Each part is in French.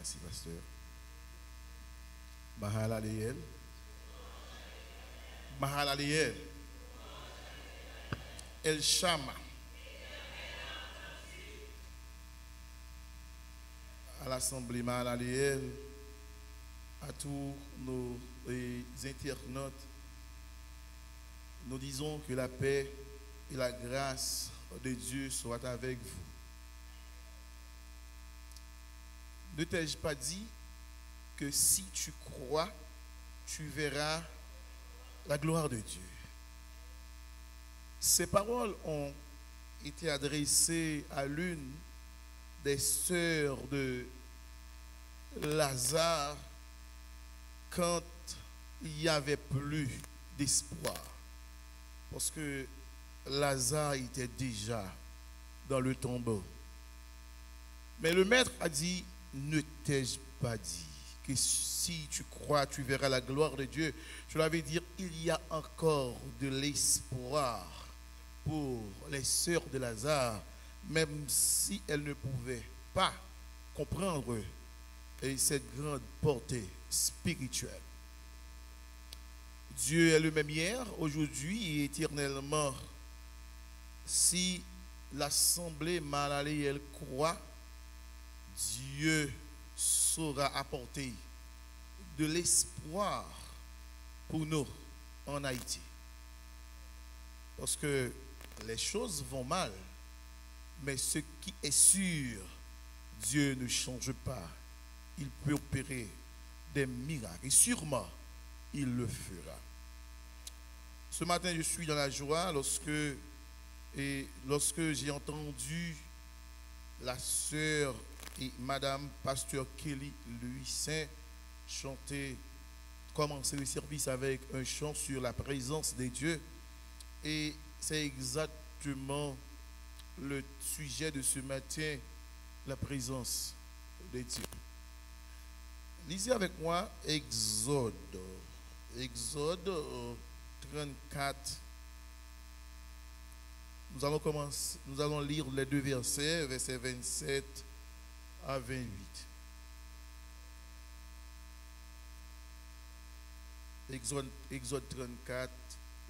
Merci, pasteur. Mahalaliel. Mahalaliel. El Shama. À l'Assemblée Mahalaliel, à tous nos internautes, nous disons que la paix et la grâce de Dieu soient avec vous. Ne t'ai-je pas dit que si tu crois, tu verras la gloire de Dieu? Ces paroles ont été adressées à l'une des sœurs de Lazare quand il n'y avait plus d'espoir. Parce que Lazare était déjà dans le tombeau. Mais le maître a dit, ne t'ai-je pas dit que si tu crois, tu verras la gloire de Dieu? Je l'avais dit, il y a encore de l'espoir pour les sœurs de Lazare, même si elles ne pouvaient pas comprendre cette grande portée spirituelle. Dieu est le même hier, aujourd'hui et éternellement. Si l'assemblée Mahalaliel elle croit, Dieu saura apporter de l'espoir pour nous en Haïti. Parce que les choses vont mal, mais ce qui est sûr, Dieu ne change pas. Il peut opérer des miracles et sûrement, il le fera. Ce matin, je suis dans la joie lorsque j'ai entendu la sœur et Madame Pasteur Kelly Louis-Saint chanter, commencer le service avec un chant sur la présence de Dieu. Et c'est exactement le sujet de ce matin, la présence de Dieu. Lisez avec moi Exode 34. Nous allons lire les deux versets, versets 27 à 28. Exode 34,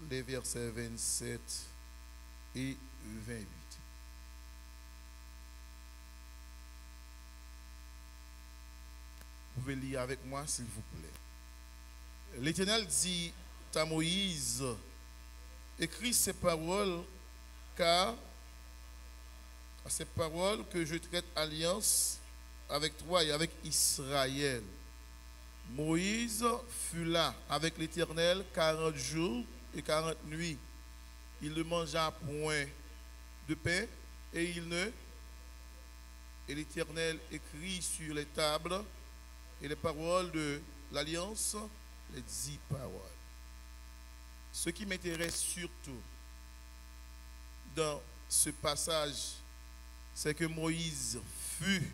les versets 27 et 28. Vous pouvez lire avec moi, s'il vous plaît. L'Éternel dit à Moïse, écris ces paroles, car à ces paroles que je traite alliance avec toi et avec Israël. Moïse fut là avec l'Éternel 40 jours et 40 nuits. Il ne mangea point de pain et l'Éternel écrit sur les tables et les paroles de l'alliance, les 10 paroles. Ce qui m'intéresse surtout dans ce passage, c'est que Moïse fut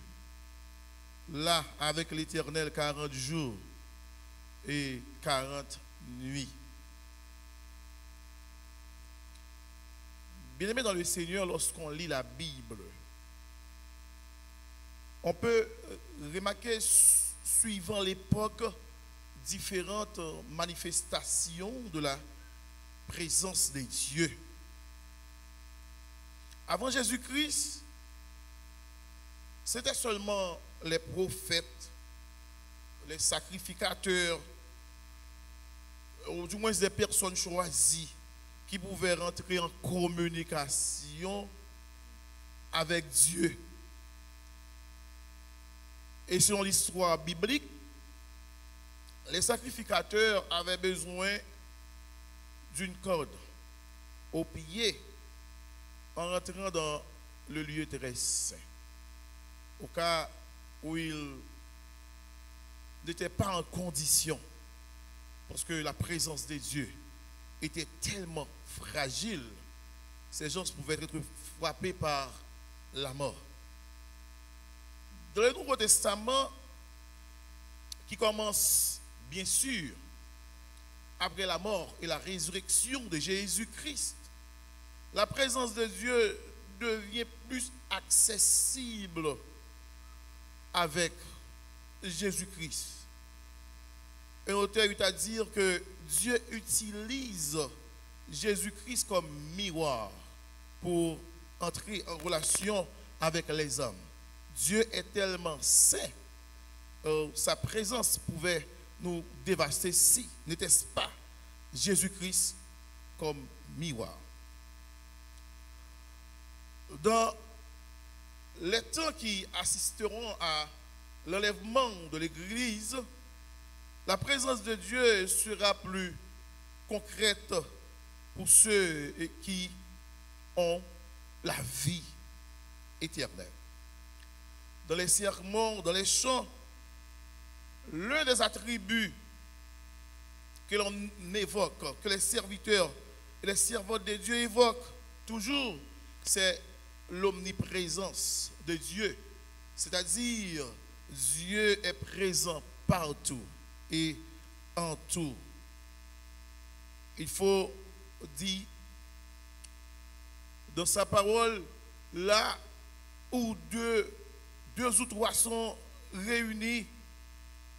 là avec l'Éternel 40 jours et 40 nuits. Bien-aimé dans le Seigneur, lorsqu'on lit la Bible, on peut remarquer, suivant l'époque, différentes manifestations de la présence de Dieu. Avant Jésus-Christ, c'était seulement les prophètes, les sacrificateurs, ou du moins des personnes choisies qui pouvaient rentrer en communication avec Dieu. Et selon l'histoire biblique, les sacrificateurs avaient besoin d'une corde au pied en rentrant dans le lieu très saint. Au cas où ils n'étaient pas en condition, parce que la présence de Dieu était tellement fragile, ces gens pouvaient être frappés par la mort. Dans le Nouveau Testament, qui commence bien sûr après la mort et la résurrection de Jésus-Christ, la présence de Dieu devient plus accessible avec Jésus-Christ. Un auteur est à dire que Dieu utilise Jésus-Christ comme miroir pour entrer en relation avec les hommes. Dieu est tellement saint, sa présence pouvait nous dévaster si n'était-ce pas Jésus-Christ comme miroir. Dans les temps qui assisteront à l'enlèvement de l'Église, la présence de Dieu sera plus concrète pour ceux qui ont la vie éternelle. Dans les sermons, dans les chants, l'un des attributs que l'on évoque, que les serviteurs et les servantes de Dieu évoquent toujours, c'est l'omniprésence de Dieu. C'est-à-dire, Dieu est présent partout et en tout. Il faut dire dans sa parole, là où deux ou trois sont réunis,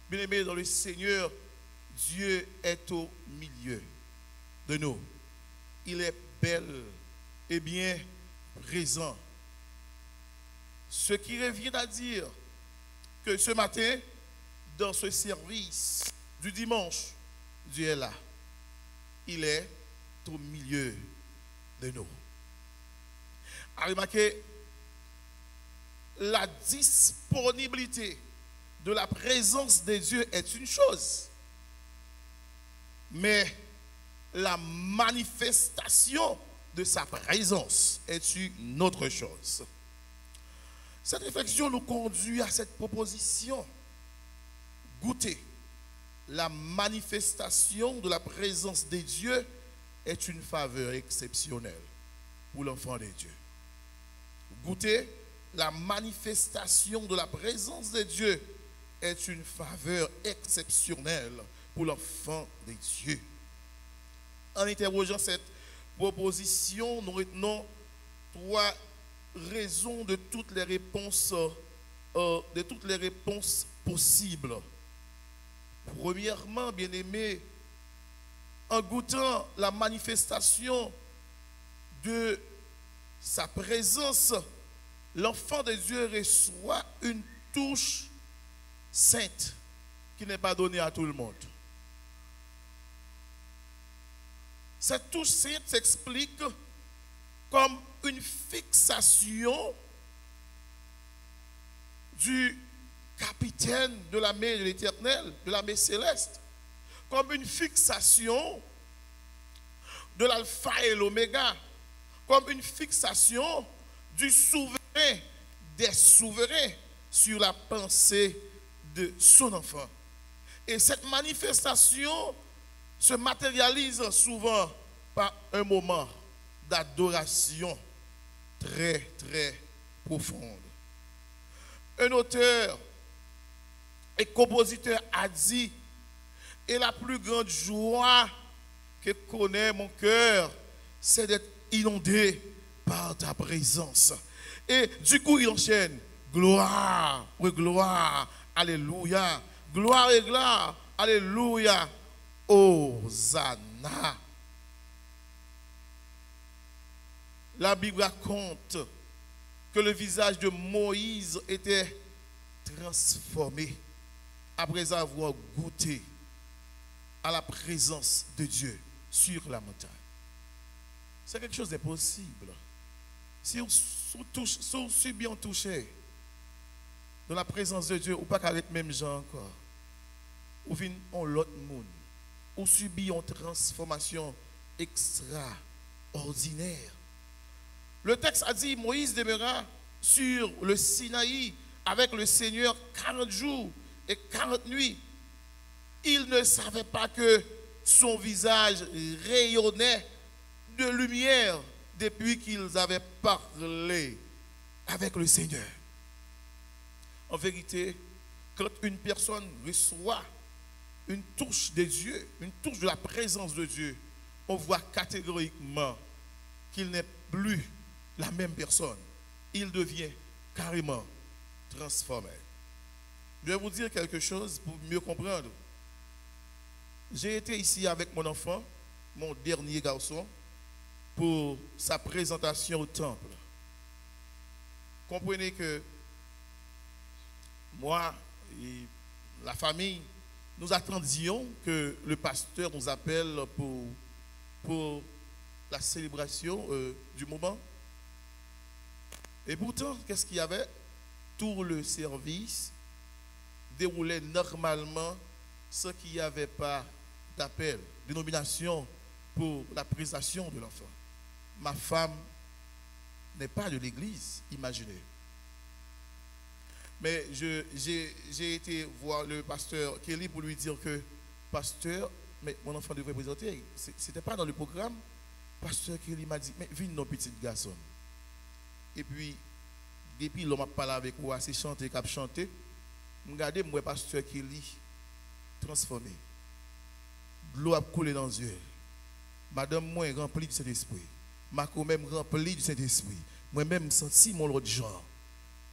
bien aimés dans le Seigneur, Dieu est au milieu de nous. Il est bel et bien présent. Ce qui revient à dire que ce matin, dans ce service du dimanche, Dieu est là. Il est au milieu de nous. À remarquer, la disponibilité de la présence de Dieu est une chose, mais la manifestation de sa présence est une autre chose. Cette réflexion nous conduit à cette proposition. Goûter la manifestation de la présence de Dieu est une faveur exceptionnelle pour l'enfant de Dieu. Goûter la manifestation de la présence de Dieu est une faveur exceptionnelle pour l'enfant de Dieu. En interrogeant cette proposition, nous retenons trois raisons de toutes les réponses possibles. Premièrement, bien-aimé, en goûtant la manifestation de sa présence, l'enfant de Dieu reçoit une touche sainte qui n'est pas donnée à tout le monde. Cette touche sainte s'explique comme une fixation du capitaine de l'armée de l'Éternel, de l'armée céleste, comme une fixation de l'alpha et l'oméga, comme une fixation du souverain des souverains sur la pensée de son enfant. Et cette manifestation se matérialise souvent par un moment d'adoration très, très profonde. Un auteur et compositeur a dit, et la plus grande joie que connaît mon cœur, c'est d'être inondé par ta présence. Et du coup, il enchaîne, gloire, oui, gloire, alléluia, gloire et gloire, alléluia, Hosanna. La Bible raconte que le visage de Moïse était transformé après avoir goûté à la présence de Dieu sur la montagne. C'est quelque chose d'impossible. Si on suis bien touché de la présence de Dieu, ou pas qu'arrête même gens encore, ou vient en l'autre monde, ou subit une transformation extraordinaire. Le texte a dit, Moïse demeura sur le Sinaï avec le Seigneur 40 jours et 40 nuits. Il ne savait pas que son visage rayonnait de lumière depuis qu'ils avaient parlé avec le Seigneur. En vérité, quand une personne reçoit une touche de Dieu, une touche de la présence de Dieu, on voit catégoriquement qu'il n'est plus la même personne. Il devient carrément transformé. Je vais vous dire quelque chose pour mieux comprendre. J'ai été ici avec mon enfant, mon dernier garçon, pour sa présentation au temple. Comprenez que moi et la famille, nous attendions que le pasteur nous appelle pour la célébration du moment. Et pourtant, qu'est-ce qu'il y avait? Tout le service déroulait normalement sans qu'il n'y avait pas d'appel, de nomination pour la présentation de l'enfant. Ma femme n'est pas de l'église, imaginez. Mais j'ai été voir le pasteur Kelly pour lui dire que, pasteur, mais mon enfant devrait présenter, ce n'était pas dans le programme. Pasteur Kelly m'a dit, mais viens nos petits garçons. Et puis, depuis l'homme a parlé avec moi, c'est chanter, cap chanter. Regardez, moi, pasteur Kelly, transformé. L'eau a coulé dans les yeux. Madame, moi, remplie du Saint-Esprit. Marco, même rempli du Saint-Esprit. Moi-même, senti mon autre genre.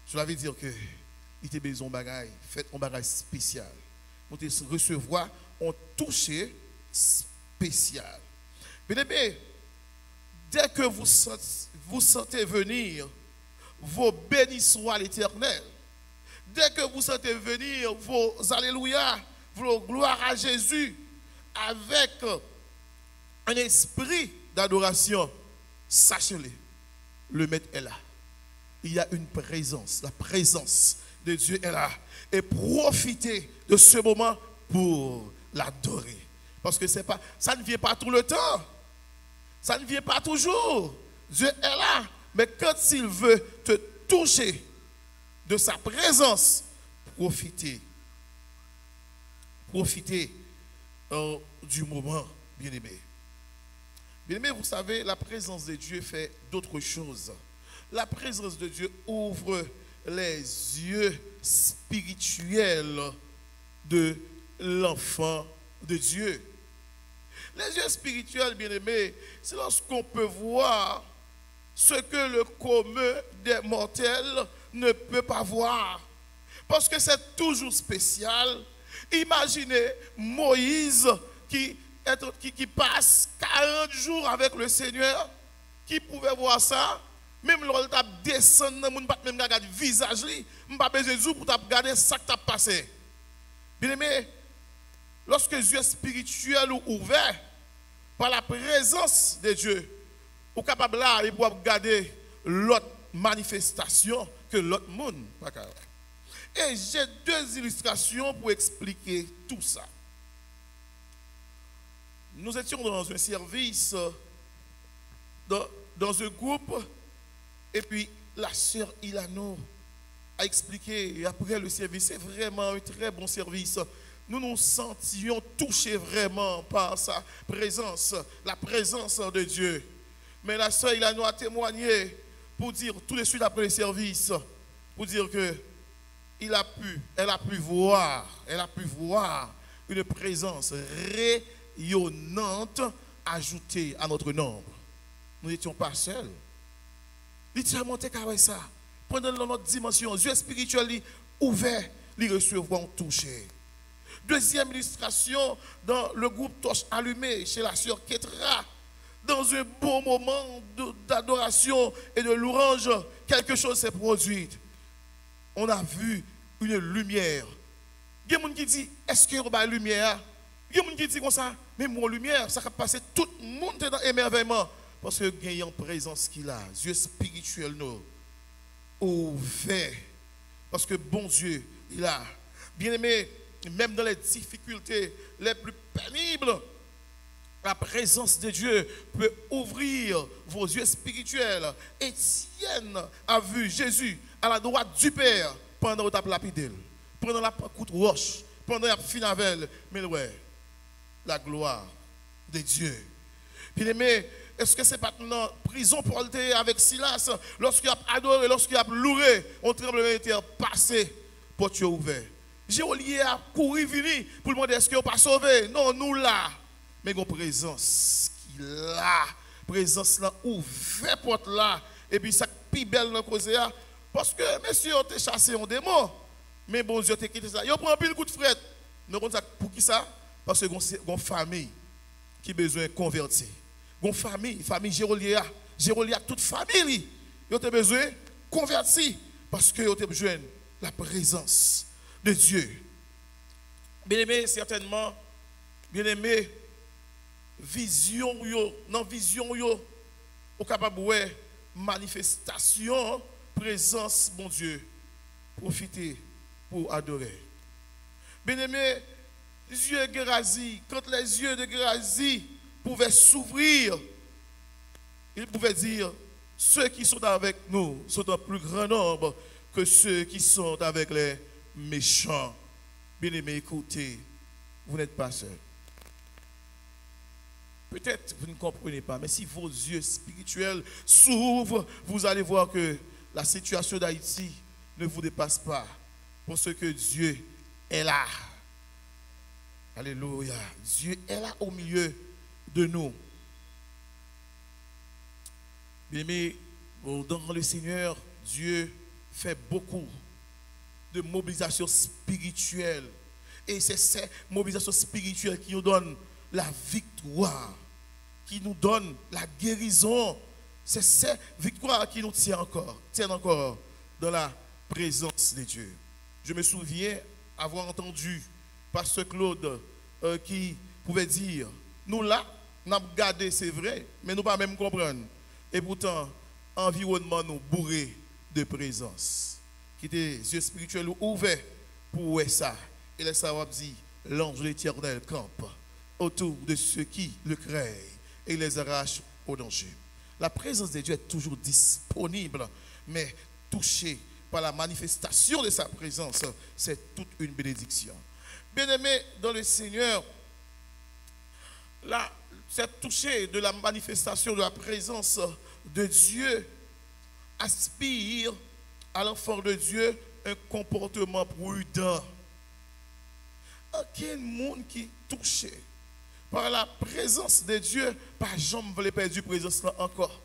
Cela veut dire que, il était besoin de bagaille, fait un bagage spécial. Nous te recevoir un toucher spécial. Bien aimé, dès que vous sentez venir vos bénissements à l'Éternel, dès que vous sentez venir vos alléluia, vos gloires à Jésus, avec un esprit d'adoration, sachez-le, le Maître est là. Il y a une présence, la présence de Dieu est là. Et profitez de ce moment pour l'adorer. Parce que ça ne vient pas tout le temps. Ça ne vient pas toujours. Dieu est là. Mais quand il veut te toucher de sa présence, profitez. Profitez du moment, bien-aimé. Bien-aimé, vous savez, la présence de Dieu fait d'autres choses. La présence de Dieu ouvre les yeux spirituels de l'enfant de Dieu. Les yeux spirituels, bien-aimés, c'est lorsqu'on peut voir ce que le commun des mortels ne peut pas voir. Parce que c'est toujours spécial. Imaginez Moïse qui passe 40 jours avec le Seigneur, qui pouvait voir ça. Même lorsqu'il a descendu, je ne peux pas même regarder le visage, je ne pas besoin de pour regarder ce qui a passé. Bien aimé, lorsque les yeux spirituels sont ouverts par la présence de Dieu, vous êtes capable de regarder l'autre manifestation que l'autre monde. Et j'ai deux illustrations pour expliquer tout ça. Nous étions dans un service, dans un groupe, et puis la sœur Ilano a expliqué, et après le service, c'est vraiment un très bon service. Nous nous sentions touchés vraiment par sa présence, la présence de Dieu. Mais la sœur Ilano a témoigné pour dire, tout de suite après le service, pour dire que elle a pu voir une présence rayonnante ajoutée à notre nombre. Nous n'étions pas seuls. Littéralement, c'est ça. Pendant notre dimension, yeux spirituels ouverts, les recevront touchés. Deuxième illustration, dans le groupe Torche Allumée, chez la sœur Ketra, dans un bon moment d'adoration et de louange, quelque chose s'est produit. On a vu une lumière. Il y a des gens qui disent, est-ce qu'il y a une lumière? Il y a des gens qui disent comme ça, mais mon lumière, ça a passé tout le monde dans l'émerveillement. Parce que il y a une présence qu'il a, Dieu spirituel nous, ouvert. Parce que bon Dieu, il a. Bien aimé, même dans les difficultés les plus pénibles, la présence de Dieu peut ouvrir vos yeux spirituels. Étienne a vu Jésus à la droite du Père pendant qu'il a lapidé, pendant la coute roche, pendant la finavel. Mais ouais, la gloire de Dieu. Bien aimé, est-ce que c'est pas dans prison pour aller avec Silas, lorsqu'il a adoré, lorsqu'il a loué, on tremblement de terre passé, porte ouvert. J'ai oublié à courir venir pour demander est-ce qu'on pas sauvé? Non, nous là. Mais une présence qui là, présence là ouvert porte là et puis ça plus belle dans cause là parce que monsieur on t'a chassé un démon. Mais bon Dieu t'a quitté ça. Il prend un pile coup de fret. Mais pour qui ça? Parce que une famille qui a besoin de convertir. Une famille Gérolia, toute famille, ils ont besoin de convertir. Parce qu'ils ont besoin de la présence de Dieu. Bien aimé, certainement, bien aimé, vision, dans vision, au capable de manifestation, présence, mon Dieu, profiter pour adorer. Bien aimé, yeux de Gérasie, quand les yeux de Gérasie pouvaient s'ouvrir, il pouvait dire, ceux qui sont avec nous sont en plus grand nombre que ceux qui sont avec les méchants. Bien aimé, écoutez, vous n'êtes pas seul. Peut-être vous ne comprenez pas, mais si vos yeux spirituels s'ouvrent, vous allez voir que la situation d'Haïti ne vous dépasse pas. Parce que Dieu est là. Alléluia. Dieu est là au milieu de nous. Mais dans le Seigneur, Dieu fait beaucoup de mobilisation spirituelle. Et c'est ces mobilisations spirituelles qui nous donnent la victoire, qui nous donnent la guérison. C'est ces victoires qui nous tiennent encore dans la présence de Dieu. Je me souviens avoir entendu Pasteur Claude qui pouvait dire, nous là, nous avons gardé, c'est vrai, mais nous ne pas même comprendre. Et pourtant, environnement nous bourré de présence. Qui des yeux spirituels ouverts pour ça. Et les savoir dit, l'ange de l'Éternel campe autour de ceux qui le craignent et les arrache au danger. La présence de Dieu est toujours disponible, mais touché par la manifestation de sa présence, c'est toute une bénédiction. Bien-aimé dans le Seigneur, là, c'est touché de la manifestation de la présence de Dieu, aspire à l'enfant de Dieu un comportement prudent. Aucun monde qui est touché par la présence de Dieu, pas jamais veut perdre la présence là encore.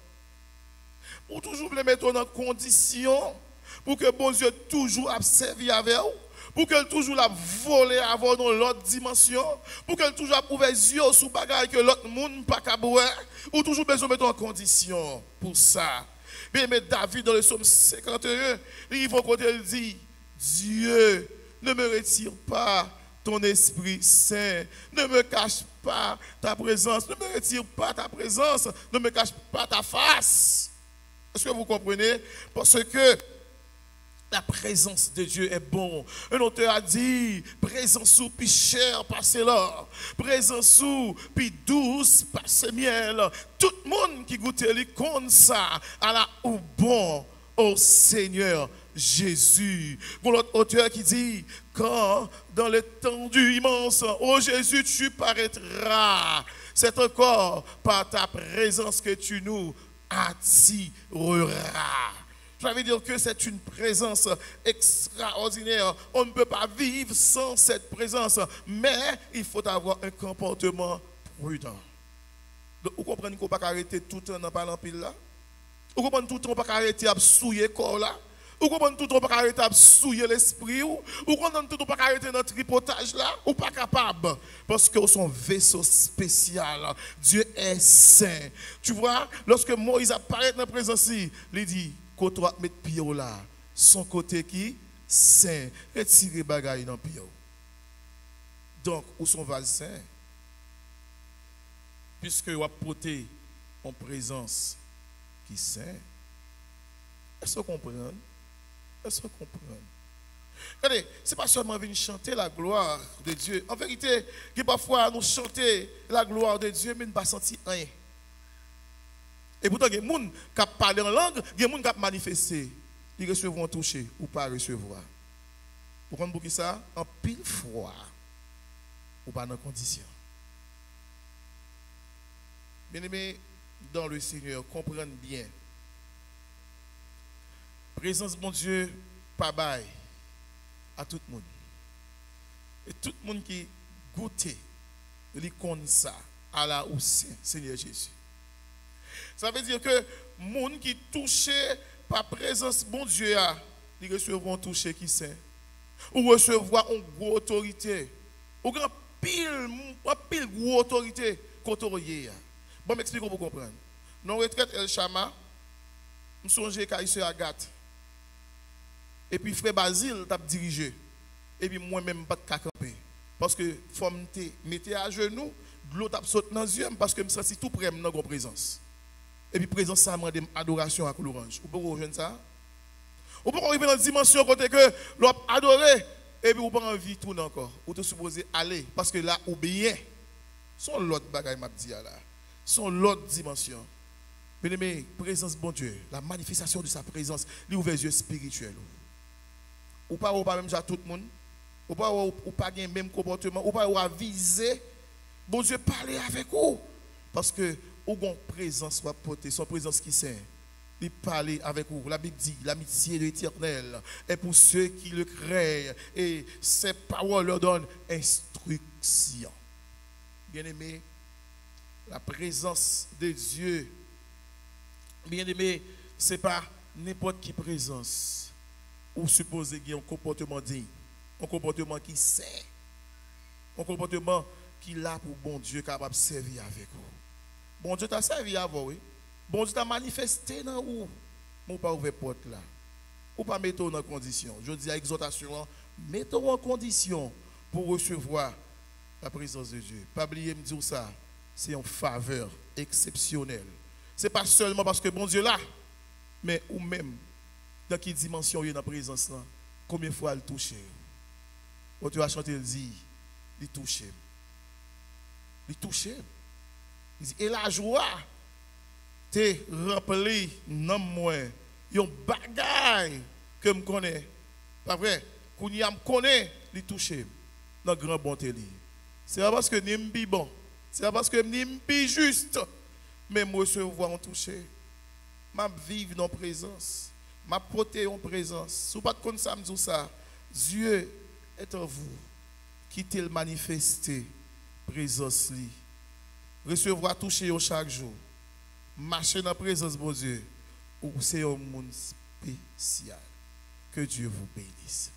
Pour toujours le mettre en condition, pour que bon Dieu toujours observe avec vous, pour qu'elle toujours la voler avant dans l'autre dimension, pour qu'elle toujours ouvre les yeux sous bagaille que l'autre monde pas cabouer, ou toujours besoin de mettre en condition pour ça. Bien, mais David dans le psaume 51, il va quand il dit, Dieu, ne me retire pas ton Esprit Saint, ne me cache pas ta présence, ne me retire pas ta présence, ne me cache pas ta face. Est-ce que vous comprenez? Parce que la présence de Dieu est bon. Un auteur a dit, présence ou puis cher, passez l'or. Présence ou puis douce, passez miel. Tout le monde qui goûte les comme ça, à la ou bon au Seigneur Jésus. Pour l'autre auteur qui dit, quand dans l'étendue immense, ô Jésus, tu paraîtras. C'est encore par ta présence que tu nous attireras. Ça veut dire que c'est une présence extraordinaire. On ne peut pas vivre sans cette présence. Mais il faut avoir un comportement prudent. Donc, vous comprenez qu'on ne peut pas arrêter tout le temps dans parlant pile là? Vous comprenez tout le temps qu'on ne peut pas arrêter à souiller le corps là? Vous comprenez tout le temps qu'on ne peut pas arrêter à souiller l'esprit? Vous comprenez tout le temps qu'on ne peut pas arrêter notre tripotage là? Ou pas capable? Parce que son vaisseau spécial. Dieu est saint. Tu vois, lorsque Moïse apparaît dans la présence, il dit, quand tu vas mettre pied là, son côté qui saint, retirez bagaille dans pied. Donc, où sont vase saint? Puisque vous avez porté en présence qui saint. Est-ce que vous comprenez? Est-ce que vous comprenez? Regardez, ce n'est pas seulement venir chanter la gloire de Dieu. En vérité, parfois nous chanter la gloire de Dieu, mais nous ne pas sentir rien. Et pourtant, il y a des gens qui parlent en langue, il y a des gens qui manifestent. Ils recevront toucher ou pas recevoir. Vous comprenez pour qui ça? En pile fois, ou pas dans condition. Bien-aimés dans le Seigneur, comprenez bien. Présence de mon Dieu, pas bail à tout le monde. Et tout le monde qui goûte, il connaît ça à la ou Seigneur Jésus. Ça veut dire que les gens qui touchent par présence de bon Dieu, ils recevront toucher qui saint. Ou recevoir une grosse autorité. Ou grand pile grosse autorité contre vous. Bon, m'explique pour comprendre. Dans la retraite El Chama, je songe qu'à ici Agathe. Et puis frère Basile t'a dirigé. Et puis moi-même pas de camper. Parce que faut me mettre à genoux, de l'eau t'a sauté dans les yeux parce que je me sens tout près dans la présence. Et puis présence ça m'a demandé adoration à l'orange. Vous pouvez rejoindre ça? Vous pouvez arriver dans une dimension côté que l'on adoré et puis vous pas envie de tourner encore. Vous êtes supposé aller parce que là ou bien son l'autre bagaille m'a dit là. Son l'autre dimension. Bien aimé, présence bon Dieu, la manifestation de sa présence, il ouvre les yeux spirituels. Ou pas même déjà tout le monde. Ou pas le même comportement, ou pas viser. Bon Dieu parler avec vous parce que ou gon présence va porter son présence qui sait. Il parler avec vous. La Bible dit l'amitié de l'Éternel est pour ceux qui le craignent et ses paroles leur donnent instruction. Bien-aimé, la présence de Dieu, bien-aimé, ce n'est pas n'importe qui présence ou supposé qu'il y ait un comportement digne, un comportement qui sait, un comportement qui est là pour bon Dieu capable de servir avec vous. Bon Dieu t'a servi avant, oui. Bon Dieu t'a manifesté dans vous. Mais pas ouvrir porte là. Ou pas mettre en condition. Je dis à exhortation, mettons en condition pour recevoir la présence de Dieu. Pas oublier me dire ça. C'est une faveur exceptionnelle. Ce n'est pas seulement parce que bon Dieu là, mais ou même dans quelle dimension il y a dans la présence là. Combien de fois il touche. Quand tu vas chanter, il dit, il touche. Il touche. Il dit, et la joie te rempli dans moi. Il y a un bagage que je connais. Pas vrai? Quand je me connais, il touche dans grand bonté. C'est pas parce que je suis bon. C'est pas parce que je suis juste. Mais moi, je vois en toucher. Je vis dans la présence. Je porte en présence. Si vous ne connaissez pas ça, je dis ça. Dieu est en vous. Qui te manifester présence. Recevoir, toucher chaque jour. Marcher dans la présence de Dieu. Ou c'est un monde spécial. Que Dieu vous bénisse.